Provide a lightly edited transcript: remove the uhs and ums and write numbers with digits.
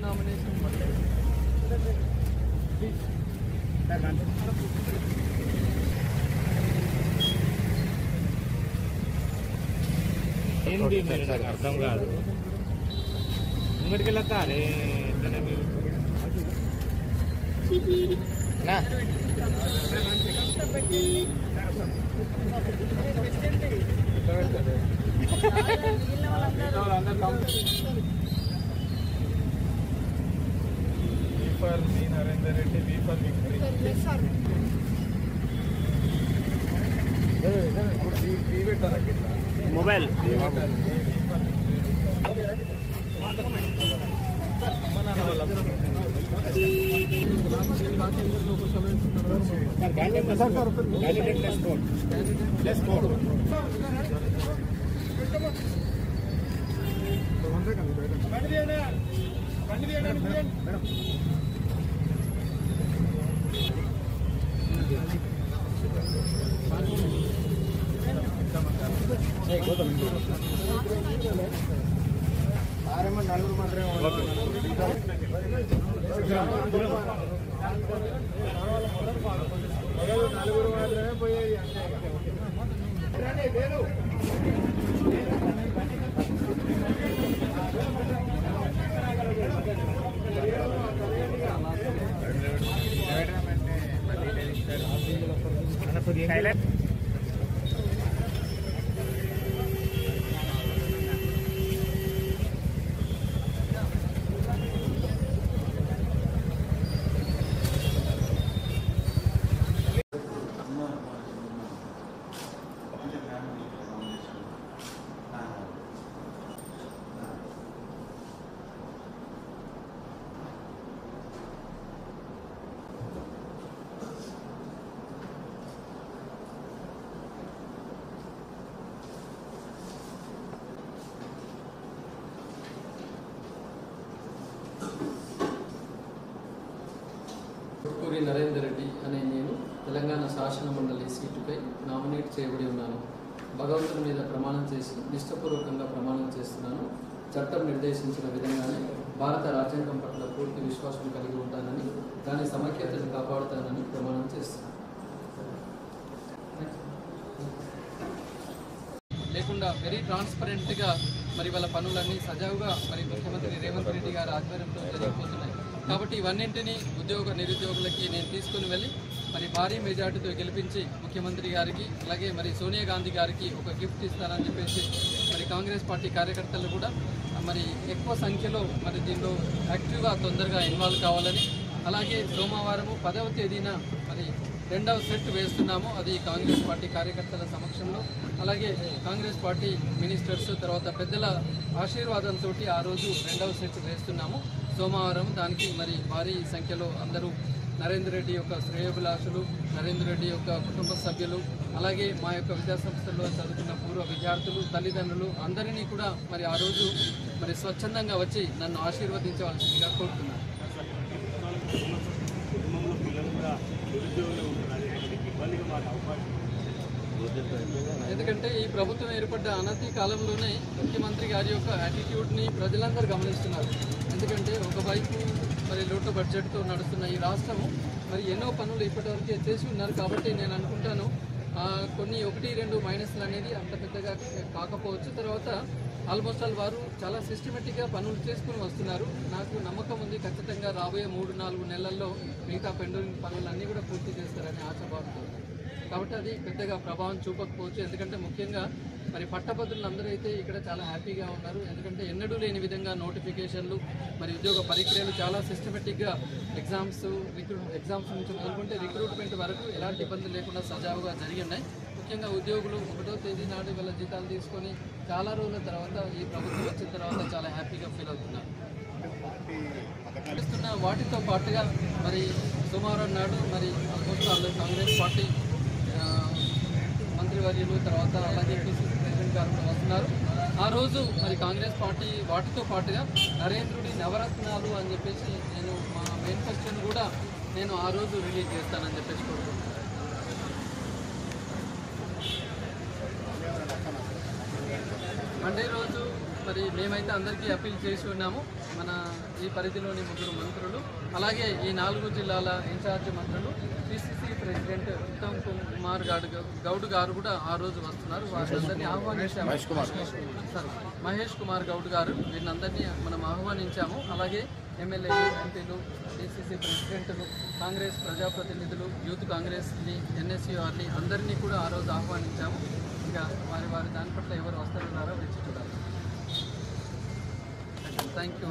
Nomination ఏంది మీరు నాకు అర్థం కాదు. ముంగడికి వెళ్ళాలి మీరు ఫర్ మీ Narender Reddy, V for victory. Mobile నలుగురు మాత్రమే పోయేది. పూరి నరేందర్ రెడ్డి అనే నేను తెలంగాణ శాసన మండలి సీటుపై నామినేట్ చేయబడి ఉన్నాను. భగవంతుని మీద ప్రమాణం చేసి నిష్ఠపూర్వకంగా ప్రమాణం చేస్తున్నాను. చట్టం నిర్దేశించిన విధంగానే భారత రాజ్యాంగం పట్ల పూర్తి విశ్వాసం కలిగి ఉంటానని, దాని సమైక్యతను కాపాడుతానని ప్రమాణం చేస్తున్నాను. లేకుండా వెరీ ట్రాన్స్పరెంట్గా మరి వాళ్ళ పనులన్నీ సజావుగా మరి ముఖ్యమంత్రి రేవంత్ రెడ్డి గారి ఆధ్వర్యంలో జరిగిపోతున్నాయి. కాబట్టి ఇవన్నింటినీ నిరుద్యోగులకి నేను తీసుకుని వెళ్ళి మరి భారీ మెజార్టీతో గెలిపించి ముఖ్యమంత్రి గారికి అలాగే మరి సోనియా గాంధీ గారికి ఒక గిఫ్ట్ ఇస్తానని చెప్పేసి మరి కాంగ్రెస్ పార్టీ కార్యకర్తలు కూడా మరి ఎక్కువ సంఖ్యలో మరి దీనిలో యాక్టివ్గా తొందరగా ఇన్వాల్వ్ కావాలని, అలాగే సోమవారము 10వ తేదీన మరి 2వ సెట్ వేస్తున్నాము. అది కాంగ్రెస్ పార్టీ కార్యకర్తల సమక్షంలో, అలాగే కాంగ్రెస్ పార్టీ మినిస్టర్స్ తర్వాత పెద్దల ఆశీర్వాదంతో ఆ రోజు 2వ సెట్ వేస్తున్నాము సోమవారం. దానికి మరి భారీ సంఖ్యలో అందరూ నరేందర్ రెడ్డి యొక్క శ్రేయోభిలాషులు, నరేందర్ రెడ్డి యొక్క కుటుంబ సభ్యులు, అలాగే మా యొక్క విద్యాసంస్థల్లో చదువుకున్న పూర్వ విద్యార్థులు, తల్లిదండ్రులు అందరినీ కూడా మరి ఆ రోజు మరి స్వచ్ఛందంగా వచ్చి నన్ను ఆశీర్వదించవలసిందిగా కోరుతున్నాను. ఎందుకంటే ఈ ప్రభుత్వం ఏర్పడ్డ అనతి కాలంలోనే ముఖ్యమంత్రి గారి యొక్క యాటిట్యూడ్ని ప్రజలందరూ గమనిస్తున్నారు. ఎందుకంటే ఒకవైపు మరి లోటు బడ్జెట్తో నడుస్తున్న ఈ రాష్ట్రము మరి ఎన్నో పనులు ఇప్పటివరకే చేసి ఉన్నారు. కాబట్టి నేను అనుకుంటాను కొన్ని 1-2 మైనస్లు అనేది అంత పెద్దగా కాకపోవచ్చు. తర్వాత ఆల్మోస్ట్ ఆల్ వారు చాలా సిస్టమేటిక్గా పనులు చేసుకుని వస్తున్నారు. నాకు నమ్మకం ఉంది ఖచ్చితంగా రాబోయే 3-4 నెలల్లో మిగతా పెండింగ్ పనులన్నీ కూడా పూర్తి చేస్తారని ఆశాభావంతో. కాబట్టి అది పెద్దగా ప్రభావం చూపకపోవచ్చు. ఎందుకంటే ముఖ్యంగా మరి పట్టభద్రులు అందరూ అయితే ఇక్కడ చాలా హ్యాపీగా ఉన్నారు. ఎందుకంటే ఎన్నడూ లేని విధంగా నోటిఫికేషన్లు మరి ఉద్యోగ పరీక్షలు చాలా సిస్టమేటిక్గా ఎగ్జామ్స్ నుంచి మొదలుకుంటే రిక్రూట్మెంట్ వరకు ఎలాంటి ఇబ్బందులు లేకుండా సజావుగా జరిగి ఉన్నాయి. ముఖ్యంగా ఉద్యోగులు 1వ తేదీ నాడు వీళ్ళ జీతాలు తీసుకొని చాలా రోజుల తర్వాత ఈ ప్రభుత్వం వచ్చిన తర్వాత చాలా హ్యాపీగా ఫీల్ అవుతున్నారు. వాటితో పాటుగా మరి సోమవారం నాడు మరి ఆల్మోస్ట్ కాంగ్రెస్ పార్టీ మంత్రివర్యులు తర్వాత అలాగే పిసిసి ప్రెసిడెంట్ గారు కూడా వస్తున్నారు. ఆ రోజు మరి కాంగ్రెస్ పార్టీ వాటితో పాటుగా నరేంద్రుడి నవరత్నాలు అని చెప్పేసి నేను మా మేనిఫెస్టోని కూడా నేను ఆ రోజు రిలీజ్ చేస్తానని చెప్పేసి కోరుకుంటున్నాను. మండే రోజు మరి మేమైతే అందరికీ అప్పీల్ చేసి ఉన్నాము. మన ఈ పరిధిలోని 3 మంత్రులు, అలాగే ఈ 4 జిల్లాల ఇన్ఛార్జ్ మంత్రులు, పిసిసి ప్రెసిడెంట్ ఉత్తమ్ కుమార్ గౌడ్ గారు కూడా ఆ రోజు వస్తున్నారు. వారందరినీ ఆహ్వానించాము. మహేష్ కుమార్ గౌడ్ గారు, వీరినందరినీ మనం ఆహ్వానించాము. అలాగే ఎమ్మెల్యేలు, ఎంపీలు, డిసిసి ప్రెసిడెంట్లు, కాంగ్రెస్ ప్రజాప్రతినిధులు, యూత్ కాంగ్రెస్ని, ఎన్ఎస్యూఆర్ని అందరినీ కూడా ఆ రోజు ఆహ్వానించాము. ఇక వారి దాని పట్ల ఎవరు వస్తున్నారో వేచి చూడాలి. Thank you.